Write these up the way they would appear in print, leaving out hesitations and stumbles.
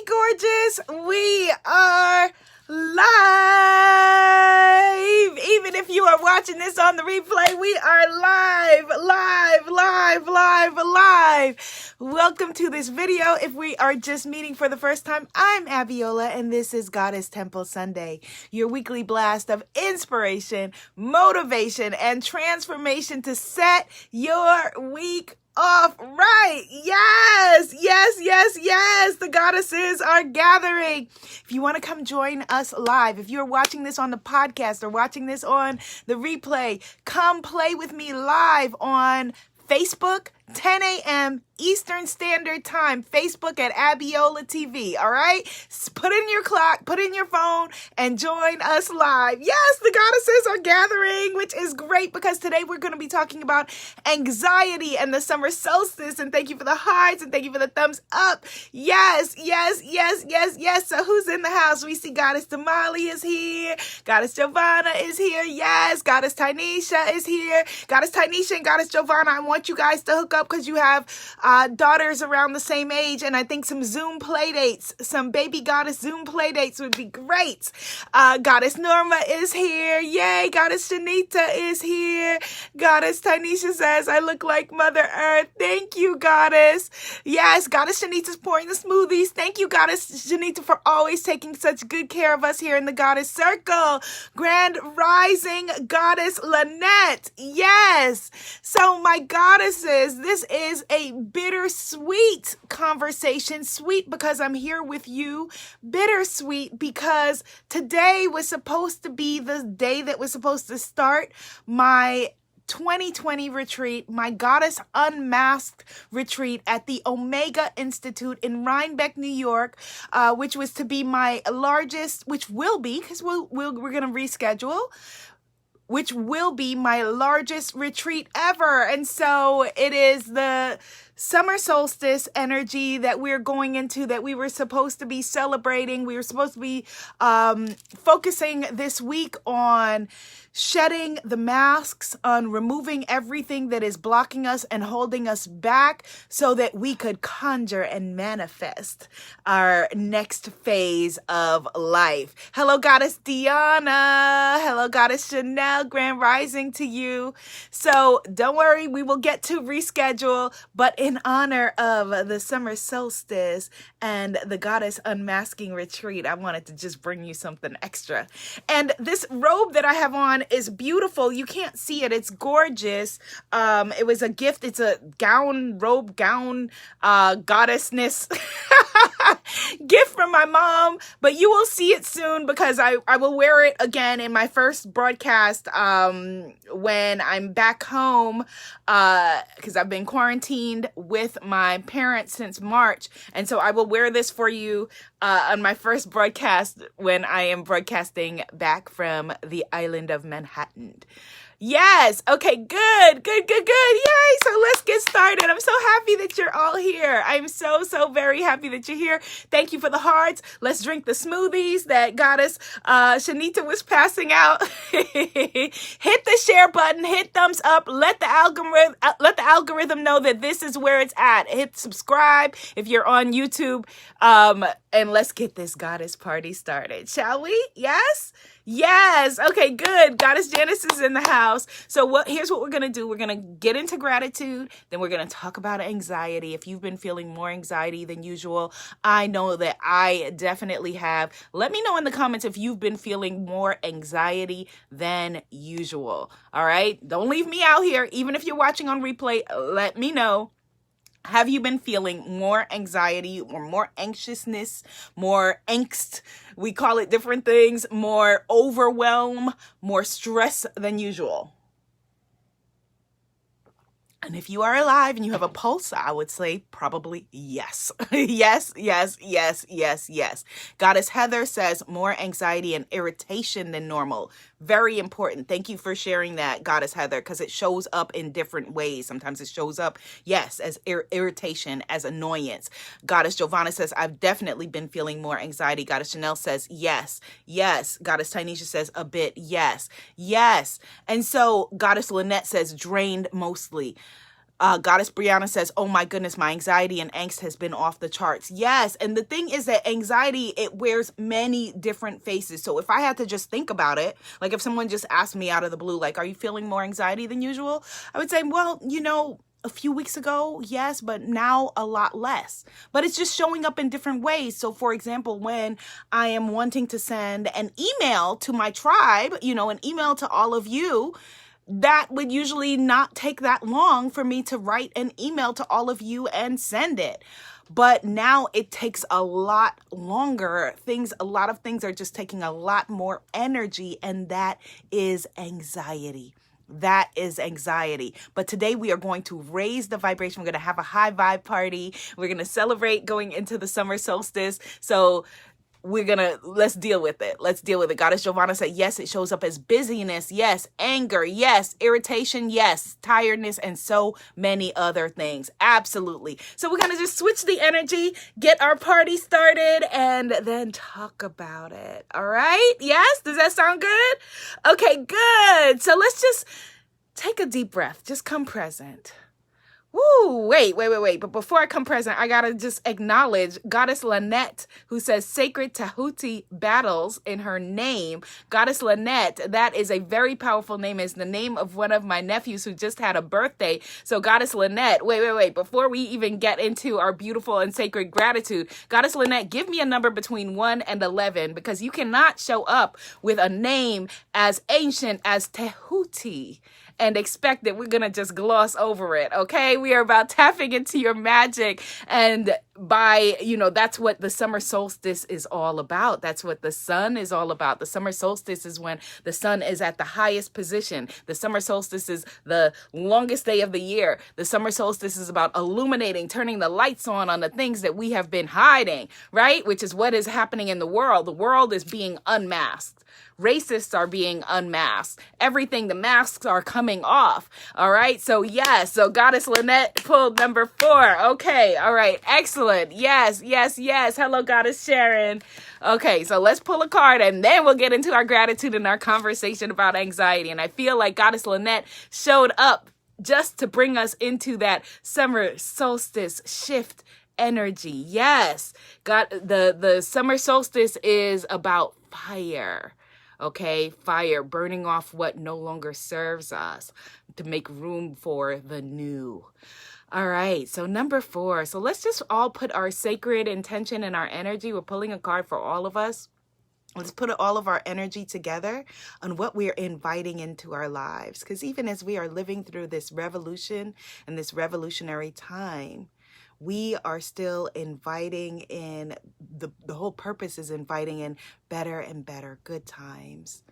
gorgeous. We are live. Even if you are watching this on the replay, we are live. Welcome to this video. If we are just meeting for the first time, I'm Abiola, and this is Goddess Temple Sunday, your weekly blast of inspiration, motivation, and transformation to set your week off right. Yes. The goddesses are gathering. If you want to come join us live, if you're watching this on the podcast or watching this on the replay, come play with me live on Facebook, 10 a.m. Eastern Standard Time, Facebook at Abiola TV, all right? Put in your clock, put in your phone, and join us live. Yes, the goddesses are gathering, which is great because today we're going to be talking about anxiety and the summer solstice, and thank you for the hearts, and thank you for the thumbs up. Yes. So who's in the house? We see Goddess Damali is here. Goddess Giovanna is here. Yes, Goddess Tynesha is here. Goddess Tynesha and Goddess Giovanna, I want you guys to hook up because you have daughters around the same age, and I think some Zoom play dates, some baby goddess Zoom play dates would be great. Goddess Norma is here. Yay. Goddess Shanita is here. Goddess Tynesha says, I look like Mother Earth. Thank you, Goddess. Yes, Goddess Shanita's pouring the smoothies. Thank you, Goddess Shanita, for always taking such good care of us here in the Goddess Circle. Grand Rising, Goddess Lynette. Yes. So my goddesses, this is a bittersweet conversation. Sweet because I'm here with you. Bittersweet because today was supposed to be the day that was supposed to start my 2020 retreat, my Goddess Unmasked retreat at the Omega Institute in Rhinebeck, New York, which was to be my largest, which will be, because we're going to reschedule, which will be my largest retreat ever. And so it is the summer solstice energy that we're going into, that we were supposed to be celebrating. We were supposed to be focusing this week on shedding the masks, on removing everything that is blocking us and holding us back so that we could conjure and manifest our next phase of life. Hello, Goddess Diana. Hello, Goddess Chanel. Grand Rising to you. So don't worry, we will get to reschedule, but in honor of the summer solstice and the Goddess Unmasking retreat, I wanted to just bring you something extra. And this robe that I have on is beautiful. You can't see it. It's gorgeous. It was a gift. It's a robe goddessness gift from my mom, but you will see it soon because I will wear it again in my first broadcast when I'm back home because I've been quarantined with my parents since March, and so I will wear this for you on my first broadcast when I am broadcasting back from the island of Manhattan. Yes. Okay, good. Yay. So let's get started. I'm so happy that you're all here. I'm so very happy that you're here. Thank you for the hearts. Let's drink the smoothies that Goddess Shanita was passing out. Hit the share button, hit thumbs up, let the algorithm know that this is where it's at. Hit subscribe if you're on YouTube. And let's get this goddess party started, shall we? Yes. Okay, good. Goddess Janice is in the house. So here's what we're going to do. We're going to get into gratitude. Then we're going to talk about anxiety. If you've been feeling more anxiety than usual, I know that I definitely have. Let me know in the comments if you've been feeling more anxiety than usual. All right. Don't leave me out here. Even if you're watching on replay, let me know. Have you been feeling more anxiety or more anxiousness, more angst? We call it different things, more overwhelm, more stress than usual. And if you are alive and you have a pulse, I would say probably yes. Yes. Goddess Heather says more anxiety and irritation than normal. Very important. Thank you for sharing that, Goddess Heather, because it shows up in different ways. Sometimes it shows up, yes, as irritation, as annoyance. Goddess Giovanna says, I've definitely been feeling more anxiety. Goddess Chanel says, yes. Goddess Tynesha says, a bit, yes. And so Goddess Lynette says, drained mostly. Goddess Brianna says, oh my goodness, my anxiety and angst has been off the charts. Yes. And the thing is that anxiety, it wears many different faces. So if I had to just think about it, like if someone just asked me out of the blue, like, are you feeling more anxiety than usual? I would say, well, a few weeks ago, yes, but now a lot less. But it's just showing up in different ways. So for example, when I am wanting to send an email to my tribe, an email to all of you, that would usually not take that long for me to write an email to all of you and send it. But now it takes a lot longer. A lot of things are just taking a lot more energy, and that is anxiety. That is anxiety. But today we are going to raise the vibration. We're going to have a high vibe party. We're going to celebrate going into the summer solstice. So let's deal with it. Let's deal with it. Goddess Giovanna said, yes, it shows up as busyness. Yes. Anger. Yes. Irritation. Yes. Tiredness, and so many other things. Absolutely. So we're going to just switch the energy, get our party started, and then talk about it. All right. Yes. Does that sound good? Okay, good. So let's just take a deep breath. Just come present. Woo, wait. But before I come present, I got to just acknowledge Goddess Lynette, who says sacred Tahuti battles in her name. Goddess Lynette, that is a very powerful name. It's the name of one of my nephews who just had a birthday. So Goddess Lynette, wait. Before we even get into our beautiful and sacred gratitude, Goddess Lynette, give me a number between 1 and 11, because you cannot show up with a name as ancient as Tahuti and expect that we're going to just gloss over it. Okay. We are about tapping into your magic. And that's what the summer solstice is all about. That's what the sun is all about. The summer solstice is when the sun is at the highest position. The summer solstice is the longest day of the year. The summer solstice is about illuminating, turning the lights on the things that we have been hiding, right? Which is what is happening in the world. The world is being unmasked. Racists are being unmasked. Everything, the masks are coming off. All right. So yes. So Goddess Lynette pulled number 4. Okay. All right. Excellent. Yes. Hello, Goddess Sharon. Okay. So let's pull a card, and then we'll get into our gratitude and our conversation about anxiety. And I feel like Goddess Lynette showed up just to bring us into that summer solstice shift energy. Yes. The summer solstice is about fire. Okay, fire, burning off what no longer serves us to make room for the new. All right, so number 4. So let's just all put our sacred intention and our energy. We're pulling a card for all of us. Let's put all of our energy together on what we're inviting into our lives. Because even as we are living through this revolution and this revolutionary time, we are still inviting in, the whole purpose is inviting in better and better good times.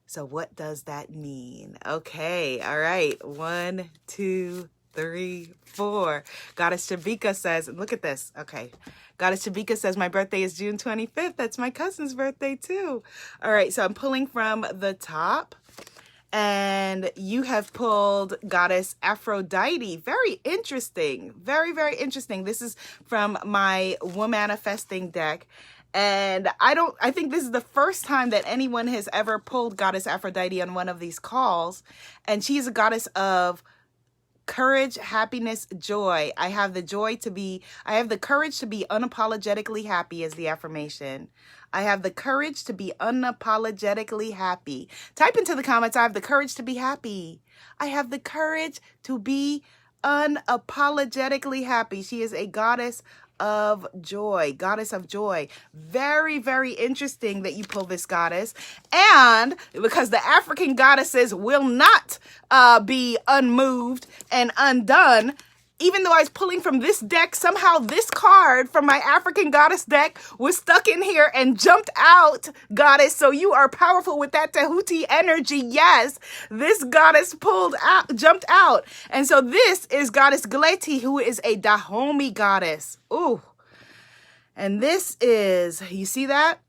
So what does that mean? Okay, all right. 1, 2, 3, 4. Goddess Shabika says, look at this. Okay. Goddess Shabika says, my birthday is June 25th. That's my cousin's birthday too. All right, so I'm pulling from the top. And you have pulled Goddess Aphrodite. Very interesting. Very, very interesting. This is from my Womanifesting deck. And I think this is the first time that anyone has ever pulled Goddess Aphrodite on one of these calls. And she's a goddess of courage, happiness, joy. I have the courage to be unapologetically happy is the affirmation. I have the courage to be unapologetically happy. Type into the comments, I have the courage to be happy. I have the courage to be unapologetically happy. She is a goddess of joy, goddess of joy. Very, very interesting that you pull this goddess. And because the African goddesses will not be unmoved and undone, even though I was pulling from this deck, somehow this card from my African goddess deck was stuck in here and jumped out, goddess. So you are powerful with that Tahuti energy. Yes, this goddess jumped out. And so this is Goddess Gleti, who is a Dahomey goddess. Ooh. And this is, you see that?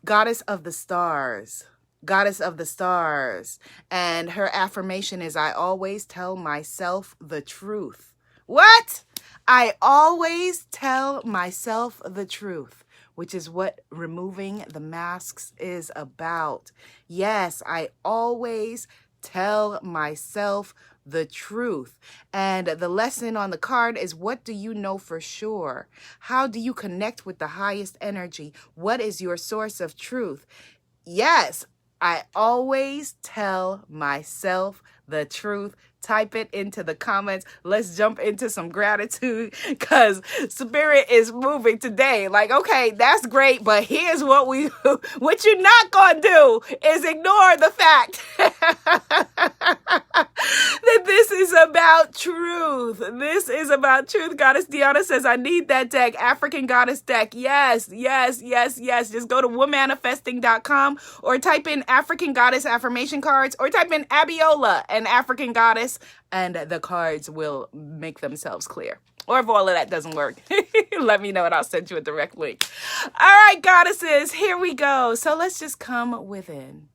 Goddess of the stars. Goddess of the stars. And her affirmation is, I always tell myself the truth. What? I always tell myself the truth, which is what removing the masks is about. Yes, I always tell myself the truth. And the lesson on the card is, what do you know for sure? How do you connect with the highest energy? What is your source of truth? Yes, I always tell myself the truth. Type it into the comments. Let's jump into some gratitude, because spirit is moving today. Like, okay, that's great, but here's what what you're not going to do is ignore the fact that this is about truth. This is about truth. Goddess Deanna says, I need that deck, African Goddess deck. Yes, yes, yes, yes. Just go to womanifesting.com or type in African Goddess affirmation cards, or type in Abiola and African Goddess, and the cards will make themselves clear. Or if all of that doesn't work, let me know and I'll send you a direct link. All right, goddesses, here we go. So let's just come within.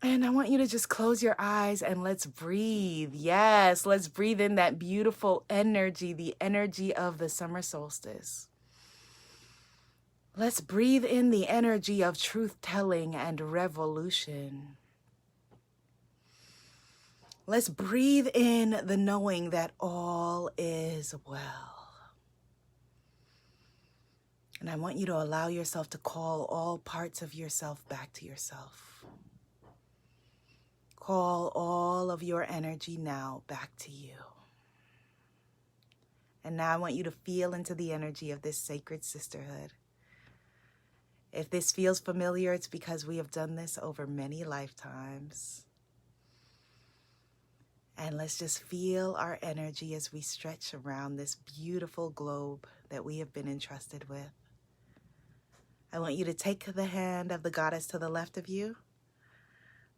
And I want you to just close your eyes and let's breathe. Yes, let's breathe in that beautiful energy, the energy of the summer solstice. Let's breathe in the energy of truth-telling and revolution. Let's breathe in the knowing that all is well. And I want you to allow yourself to call all parts of yourself back to yourself. Call all of your energy now back to you. And now I want you to feel into the energy of this sacred sisterhood. If this feels familiar, it's because we have done this over many lifetimes. And let's just feel our energy as we stretch around this beautiful globe that we have been entrusted with. I want you to take the hand of the goddess to the left of you.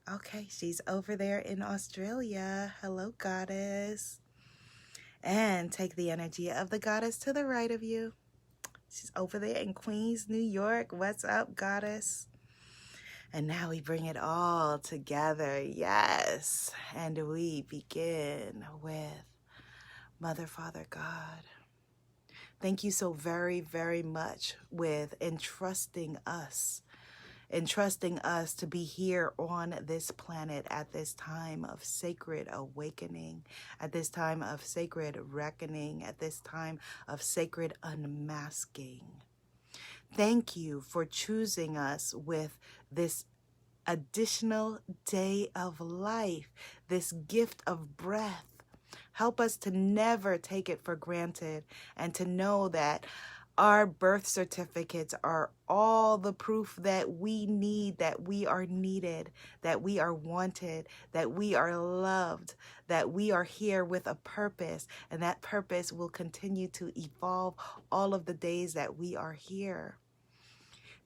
Okay, she's over there in Australia. Hello, goddess. And take the energy of the goddess to the right of you. She's over there in Queens, New York. What's up, goddess? And now we bring it all together. Yes. And we begin with Mother, Father, God. Thank you so very, very much with entrusting us to be here on this planet at this time of sacred awakening, at this time of sacred reckoning, at this time of sacred unmasking. Thank you for choosing us with this additional day of life, this gift of breath. Help us to never take it for granted and to know that our birth certificates are all the proof that we need, that we are needed, that we are wanted, that we are loved, that we are here with a purpose, and that purpose will continue to evolve all of the days that we are here.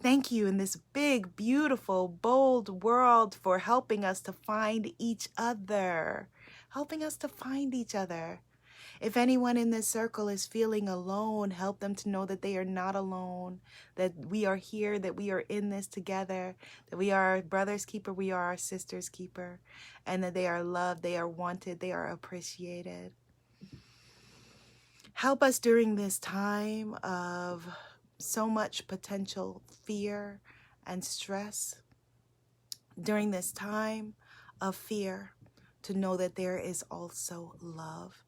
Thank you in this big, beautiful, bold world for helping us to find each other, helping us to find each other. If anyone in this circle is feeling alone, help them to know that they are not alone, that we are here, that we are in this together, that we are our brother's keeper, we are our sister's keeper, and that they are loved, they are wanted, they are appreciated. Help us during this time of so much potential fear and stress, during this time of fear, to know that there is also love.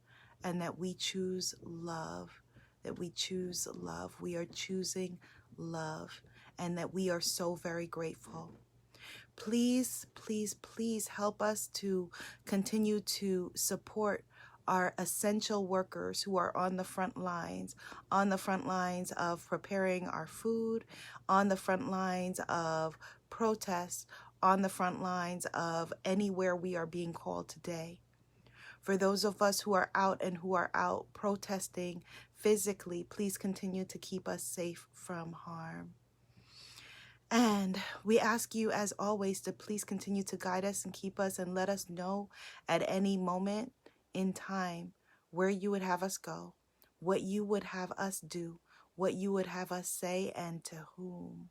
And that we choose love, that we choose love. We are choosing love, and that we are so very grateful. Please, please, please help us to continue to support our essential workers who are on the front lines of preparing our food, on the front lines of protests, on the front lines of anywhere we are being called today. For those of us who are out protesting physically, please continue to keep us safe from harm. And we ask you, as always, to please continue to guide us and keep us and let us know at any moment in time where you would have us go, what you would have us do, what you would have us say, and to whom.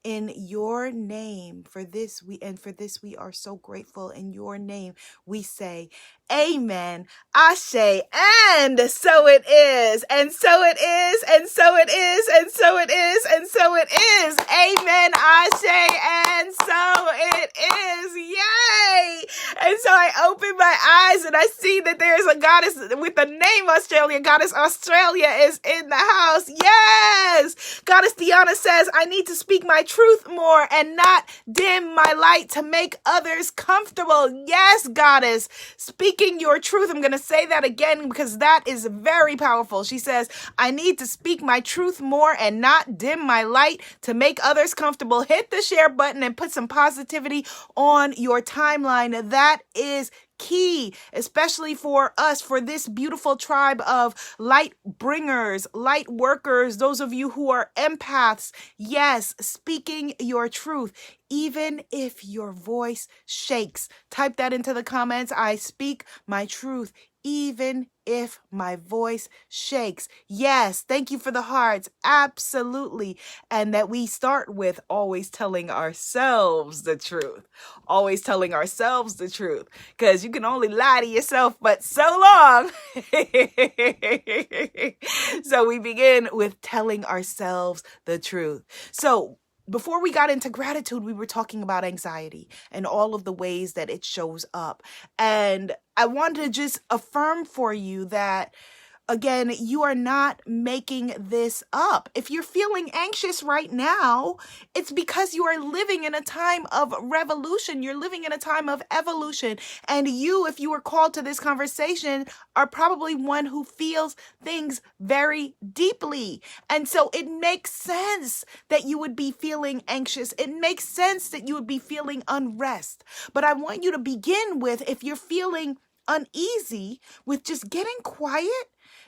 In your name, for this we are so grateful. In your name, we say, Amen, Ashe, and so it is, and so it is, and so it is, and so it is, and so it is. Amen, Ashe, and so it is. Yay! And so I open my eyes and I see that there's a goddess with the name Australia. Goddess Australia is in the house. Yes. Goddess Deanna says, I need to speak my truth more and not dim my light to make others comfortable. Yes, goddess. Speaking your truth. I'm going to say that again because that is very powerful. She says, I need to speak my truth more and not dim my light to make others comfortable. Hit the share button and put some positivity on your timeline. That is key, especially for us, for this beautiful tribe of light bringers, light workers, those of you who are empaths. Yes, speaking your truth, even if your voice shakes. Type that into the comments. I speak my truth, even if my voice shakes. Yes, thank you for the hearts. Absolutely. And that we start with always telling ourselves the truth. Always telling ourselves the truth. Because you can only lie to yourself, but so long. So we begin with telling ourselves the truth. So before we got into gratitude, we were talking about anxiety and all of the ways that it shows up. And I want to just affirm for you that, again, you are not making this up. If you're feeling anxious right now, it's because you are living in a time of revolution. You're living in a time of evolution. And you, if you were called to this conversation, are probably one who feels things very deeply. And so it makes sense that you would be feeling anxious. It makes sense that you would be feeling unrest. But I want you to begin with, if you're feeling uneasy, with just getting quiet,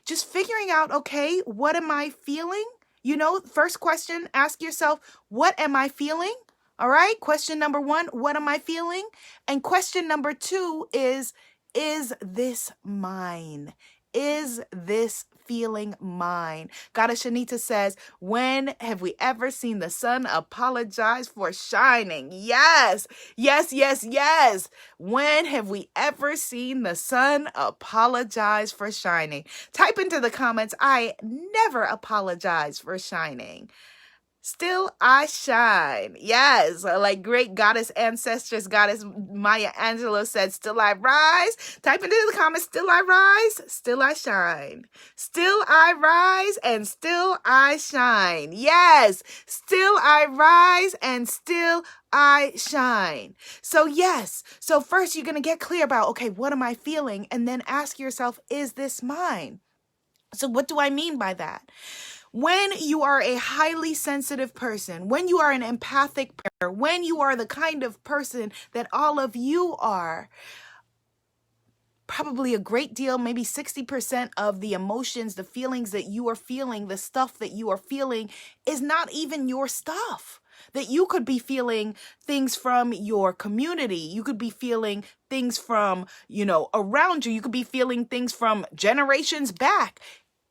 just figuring out, okay, what am I feeling? You know, first question, ask yourself, what am I feeling? All right. Question number one, what am I feeling? And question number two is this mine? Is this feeling mine? Goddess Shanita says, when have we ever seen the sun apologize for shining? Yes, yes, yes, yes. When have we ever seen the sun apologize for shining? Type into the comments, I never apologize for shining. Still I shine. Yes, like great goddess ancestors, goddess Maya Angelou said, still I rise. Type into the comments, still I rise, still I shine. Still I rise and still I shine. Yes, still I rise and still I shine. So yes, so first you're going to get clear about, okay, what am I feeling? And then ask yourself, is this mine? So what do I mean by that? When you are a highly sensitive person, when you are an empathic person, when you are the kind of person that all of you are, probably a great deal, maybe 60% of the emotions, the feelings that you are feeling, the stuff that you are feeling is not even your stuff. That you could be feeling things from your community. You could be feeling things from, around you. You could be feeling things from generations back.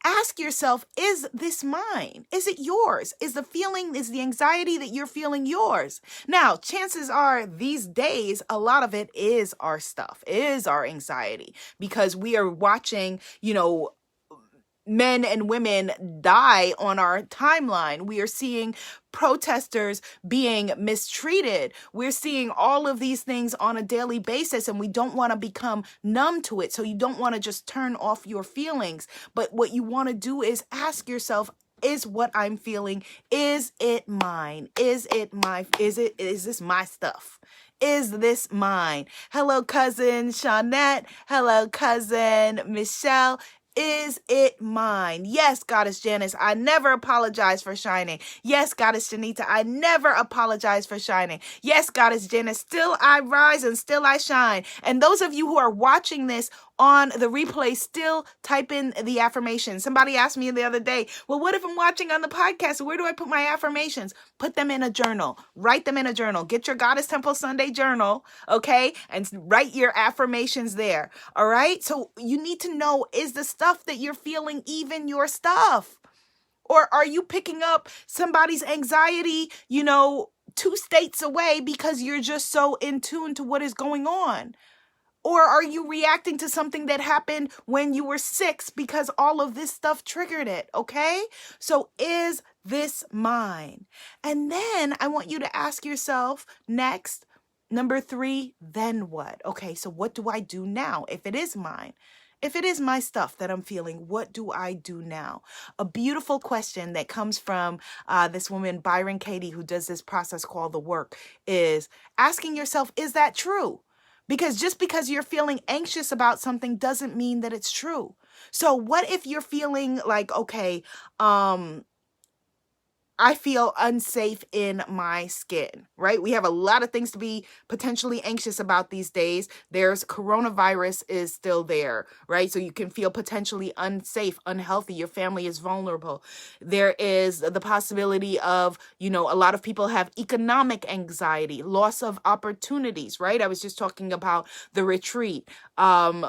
Ask yourself, is this mine? Is it yours? Is the anxiety that you're feeling yours? Now, chances are these days, a lot of it is our stuff, is our anxiety, because we are watching, men and women die on our timeline. We are seeing protesters being mistreated. We're seeing all of these things on a daily basis, and we don't want to become numb to it. So you don't want to just turn off your feelings. But what you want to do is ask yourself, is what I'm feeling, is it mine? Is this my stuff? Is this mine? Hello, cousin Shawnette. Hello, cousin Michelle. Is it mine? Yes, Goddess Janice, I never apologize for shining. Yes, Goddess Shanita, I never apologize for shining. Yes, Goddess Janice, still I rise and still I shine. And those of you who are watching this on the replay, still type in the affirmations. Somebody asked me the other day, well, what if I'm watching on the podcast? Where do I put my affirmations? Put them in a journal. Write them in a journal. Get your Goddess Temple Sunday journal, okay? And write your affirmations there, all right? So you need to know, is the stuff that you're feeling even your stuff? Or are you picking up somebody's anxiety, 2 states away because you're just so in tune to what is going on? Or are you reacting to something that happened when you were 6 because all of this stuff triggered it, okay? So is this mine? And then I want you to ask yourself next, Number 3, then what? Okay, so what do I do now? If it is mine, if it is my stuff that I'm feeling, what do I do now? A beautiful question that comes from this woman, Byron Katie, who does this process called the work, is asking yourself, is that true? Because just because you're feeling anxious about something doesn't mean that it's true. So what if you're feeling like, okay, I feel unsafe in my skin, right? We have a lot of things to be potentially anxious about these days. There's coronavirus is still there, right? So you can feel potentially unsafe, unhealthy. Your family is vulnerable. There is the possibility of, a lot of people have economic anxiety, loss of opportunities, right? I was just talking about the retreat.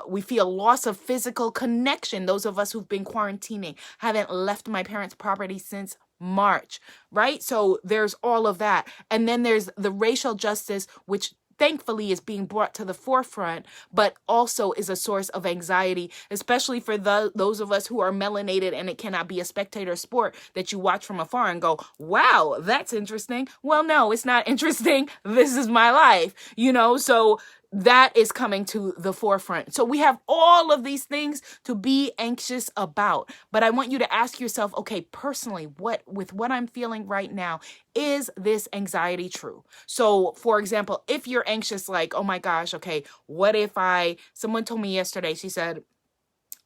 We feel loss of physical connection. Those of us who've been quarantining, haven't left my parents' property since March, right? So there's all of that. And then there's the racial justice, which thankfully is being brought to the forefront, but also is a source of anxiety, especially for those of us who are melanated, and it cannot be a spectator sport that you watch from afar and go, wow, that's interesting. Well, no, it's not interesting. This is my life, so that is coming to the forefront. So we have all of these things to be anxious about. But I want you to ask yourself, okay, personally, with what I'm feeling right now, is this anxiety true? So for example, if you're anxious, like, oh my gosh, okay, what if someone told me yesterday, she said,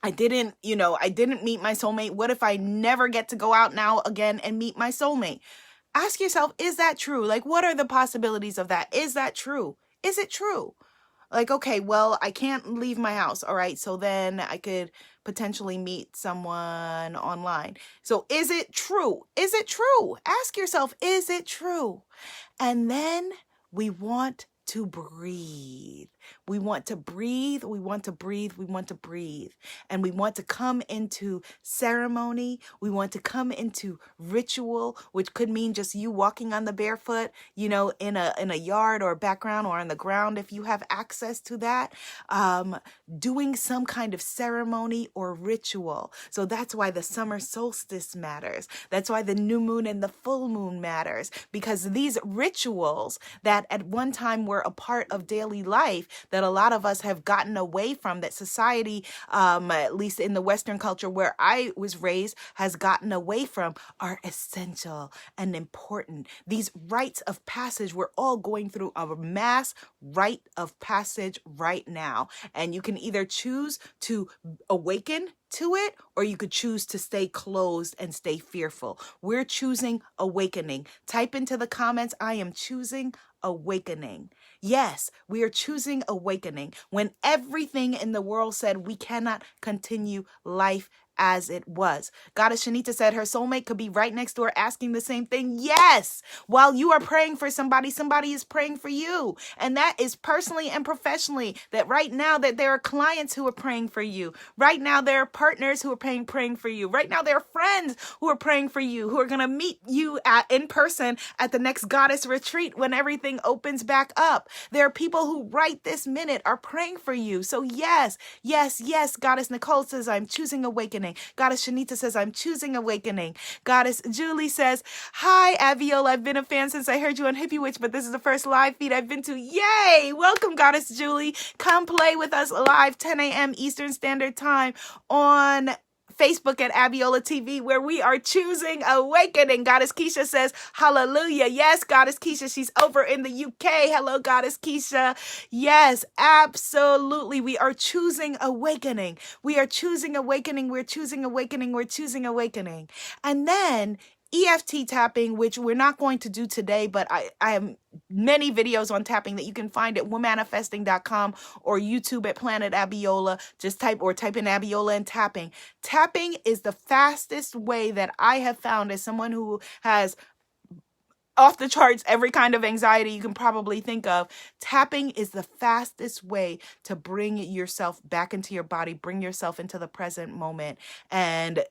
I didn't meet my soulmate. What if I never get to go out now again and meet my soulmate? Ask yourself, is that true? Like, what are the possibilities of that? Is that true? Is it true? Like, okay, well, I can't leave my house. All right. So then I could potentially meet someone online. So is it true? Is it true? Ask yourself, is it true? And then we want to breathe. We want to breathe. We want to breathe. We want to breathe. And we want to come into ceremony. We want to come into ritual, which could mean just you walking on the barefoot, in a yard or background or on the ground if you have access to that, doing some kind of ceremony or ritual. So that's why the summer solstice matters. That's why the new moon and the full moon matters, because these rituals that at one time were a part of daily life that a lot of us have gotten away from, that society, at least in the Western culture where I was raised, has gotten away from, are essential and important. These rites of passage, we're all going through a mass rite of passage right now. And you can either choose to awaken to it, or you could choose to stay closed and stay fearful. We're choosing awakening. Type into the comments, I am choosing awakening. Yes, we are choosing awakening when everything in the world said we cannot continue life as it was. Goddess Shanita said her soulmate could be right next door asking the same thing. Yes, while you are praying for somebody, somebody is praying for you. And that is personally and professionally, that right now that there are clients who are praying for you. Right now there are partners who are praying for you. Right now there are friends who are praying for you, who are going to meet you in person at the next Goddess retreat when everything opens back up. There are people who right this minute are praying for you. So yes, Goddess Nicole says, I'm choosing awakening. Goddess Shanita says, I'm choosing awakening. Goddess Julie says, hi, Aviola. I've been a fan since I heard you on Hippie Witch, but this is the first live feed I've been to. Yay! Welcome, Goddess Julie. Come play with us live, 10 a.m. Eastern Standard Time on Facebook at Abiola TV, where we are choosing awakening. Goddess Keisha says, hallelujah. Yes, Goddess Keisha, she's over in the UK. Hello, Goddess Keisha. Yes, absolutely. We are choosing awakening. We are choosing awakening. We're choosing awakening. We're choosing awakening. And then EFT tapping, which we're not going to do today, but I have many videos on tapping that you can find at womanifesting.com or YouTube at Planet Abiola. Just type in Abiola and tapping. Tapping is the fastest way that I have found, as someone who has off the charts every kind of anxiety you can probably think of. Tapping is the fastest way to bring yourself back into your body, bring yourself into the present moment, and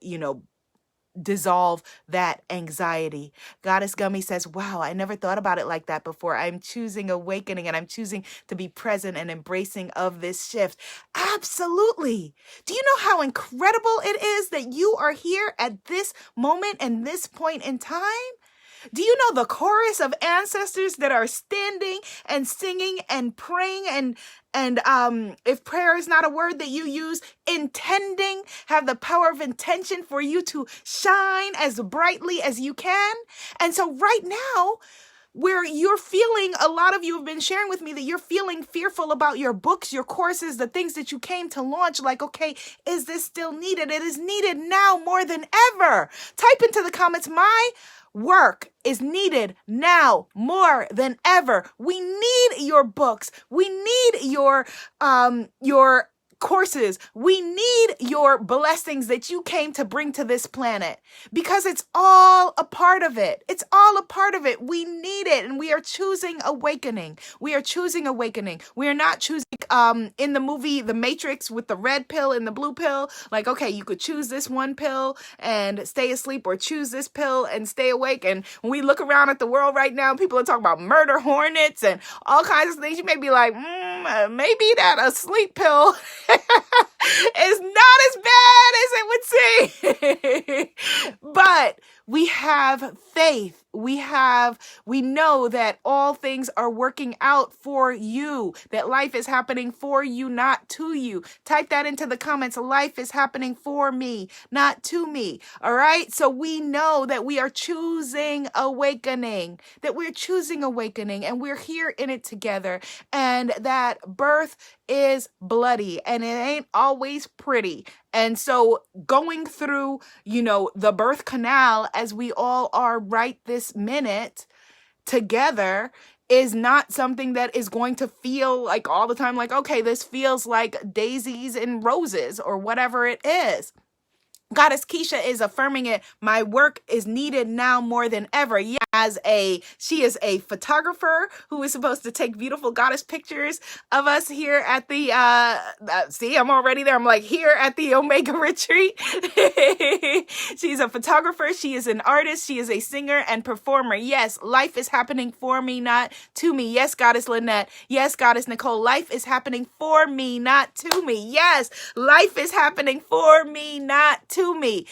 dissolve that anxiety. Goddess Gummy says, wow, I never thought about it like that before. I'm choosing awakening, and I'm choosing to be present and embracing of this shift. Absolutely. Do you know how incredible it is that you are here at this moment and this point in time? Do you know the chorus of ancestors that are standing and singing and praying and if prayer is not a word that you use, intending, have the power of intention for you to shine as brightly as you can. And so right now, where you're feeling, a lot of you have been sharing with me that you're feeling fearful about your books, your courses, the things that you came to launch. Like, okay, is this still needed? It is needed now more than ever. Type into the comments, my work is needed now more than ever. We need your books. We need your courses. We need your blessings that you came to bring to this planet because it's all a part of it. It's all a part of it. We need it, and we are choosing awakening. We are choosing awakening. We are not choosing in the movie The Matrix with the red pill and the blue pill. Like, okay, you could choose this one pill and stay asleep, or choose this pill and stay awake. And when we look around at the world right now, people are talking about murder hornets and all kinds of things. You may be like, maybe that a sleep pill is not as bad as it would seem. But we have faith. We know that all things are working out for you, that life is happening for you, not to you. Type that into the comments. Life is happening for me, not to me. All right. So we know that we are choosing awakening, and we're here in it together, and that birth is bloody and it ain't always pretty. And so going through, the birth canal, as we all are right this minute together, is not something that is going to feel like all the time, like, okay, this feels like daisies and roses or whatever it is. Goddess Keisha is affirming it. My work is needed now more than ever. Yeah, she is a photographer who is supposed to take beautiful goddess pictures of us here at the, see, I'm already there. I'm like, here at the Omega Retreat. She's a photographer. She is an artist. She is a singer and performer. Yes, life is happening for me, not to me. Yes, Goddess Lynette. Yes, Goddess Nicole. Life is happening for me, not to me. Yes, life is happening for me, not to me.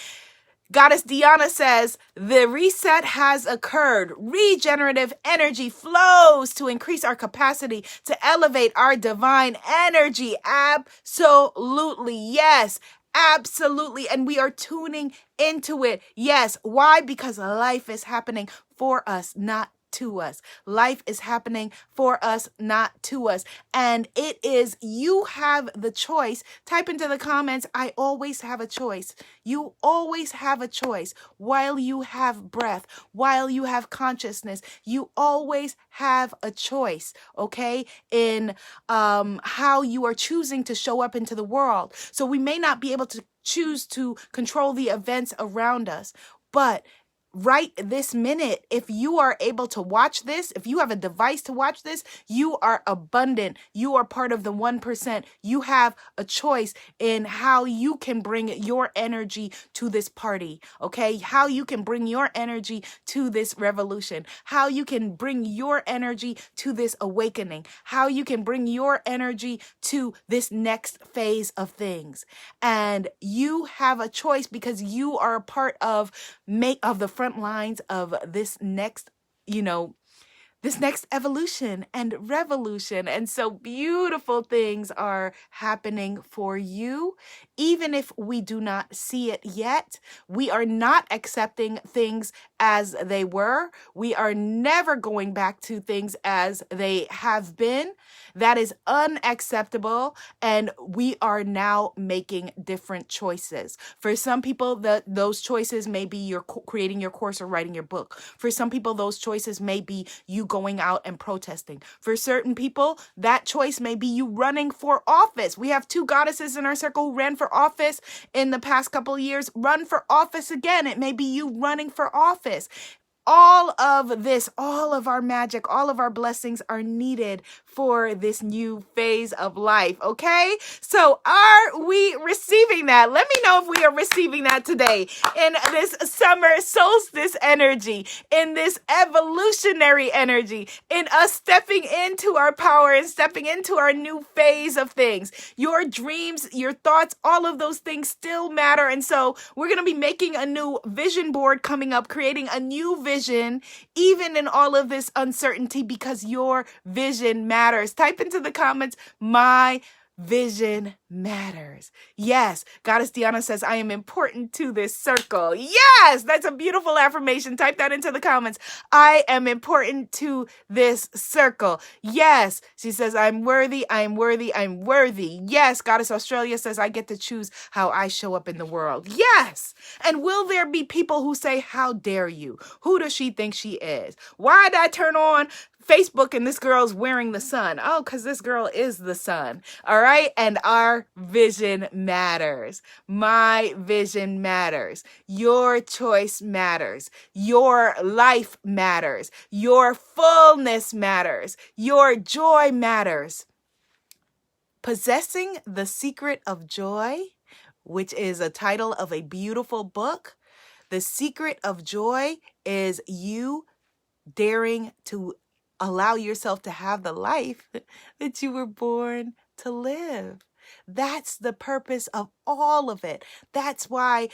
Goddess Diana says, the reset has occurred. Regenerative energy flows to increase our capacity to elevate our divine energy. Absolutely. Yes, absolutely. And we are tuning into it. Yes. Why? Because life is happening for us, not to us. Life is happening for us, not to us. And it is, you have the choice. Type into the comments, I always have a choice. You always have a choice. While you have breath, while you have consciousness, you always have a choice, okay, in how you are choosing to show up into the world. So we may not be able to choose to control the events around us, but right this minute, if you are able to watch this, if you have a device to watch this, you are abundant. You are part of the 1%. You have a choice in how you can bring your energy to this party, okay? How you can bring your energy to this revolution, how you can bring your energy to this awakening, how you can bring your energy to this next phase of things. And you have a choice because you are a part of the front lines of this next, this next evolution and revolution. And so beautiful things are happening for you. Even if we do not see it yet, we are not accepting things as they were. We are never going back to things as they have been. That is unacceptable. And we are now making different choices. For some people, those choices may be you're creating your course or writing your book. For some people, those choices may be you going out and protesting. For certain people, that choice may be you running for office. We have 2 goddesses in our circle who ran for office in the past couple of years. Run for office again. It may be you running for office. All of this, all of our magic, all of our blessings are needed for this new phase of life, okay? So are we receiving that? Let me know if we are receiving that today in this summer solstice energy, in this evolutionary energy, in us stepping into our power and stepping into our new phase of things. Your dreams, your thoughts, all of those things still matter. And so we're going to be making a new vision board coming up, creating a new vision vision, even in all of this uncertainty, because your vision matters. Type into the comments, my vision matters. Yes, Goddess Deanna says, I am important to this circle. Yes, that's a beautiful affirmation. Type that into the comments. I am important to this circle. Yes, she says, I'm worthy, I'm worthy, I'm worthy. Yes, Goddess Australia says, I get to choose how I show up in the world. Yes. And will there be people who say, how dare you? Who does she think she is? Why did I turn on Facebook and this girl's wearing the sun? Oh, because this girl is the sun. All right. And our vision matters. My vision matters. Your choice matters. Your life matters. Your fullness matters. Your joy matters. Possessing the Secret of Joy, which is a title of a beautiful book. The secret of joy is you daring to allow yourself to have the life that you were born to live. That's the purpose of all of it. That's why,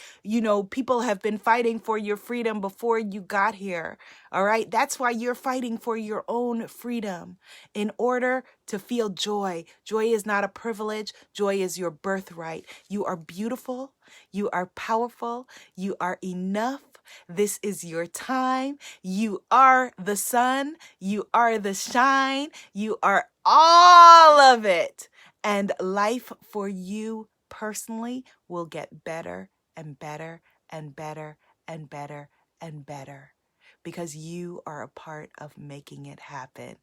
people have been fighting for your freedom before you got here. All right. That's why you're fighting for your own freedom in order to feel joy. Joy is not a privilege. Joy is your birthright. You are beautiful. You are powerful. You are enough. This is your time. You are the sun. You are the shine. You are all of it. And life for you personally will get better and better and better and better and better, because you are a part of making it happen.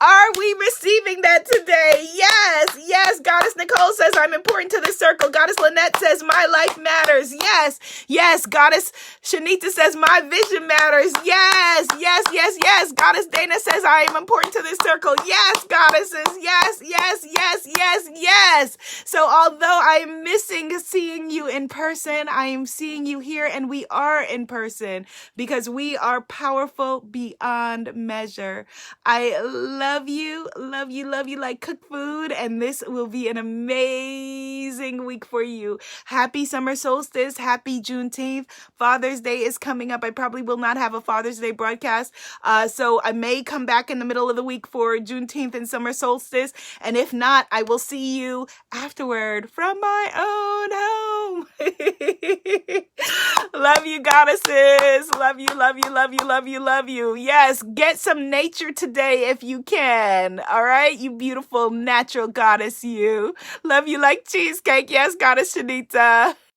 Are we receiving that today? Yes, yes. Goddess Nicole says, I'm important to this circle. Goddess Lynette says, my life matters. Yes, yes. Goddess Shanita says, my vision matters. Yes, yes, yes, yes. Goddess Dana says, I am important to this circle. Yes, goddesses. Yes, yes, yes, yes, yes. So although I'm missing seeing you in person, I am seeing you here, and we are in person because we are powerful beyond measure. I love you, love you, love you like cooked food, and this will be an amazing week for you. Happy summer solstice, happy Juneteenth. Father's Day is coming up. I probably will not have a Father's Day broadcast, so I may come back in the middle of the week for Juneteenth and summer solstice, and if not, I will see you afterward from my own home. Love you, goddesses. Love you, love you, love you, love you, love you. Yes, get some nature today if you can. All right, you beautiful natural goddess, you. Love you like cheesecake. Yes, Goddess Shanita.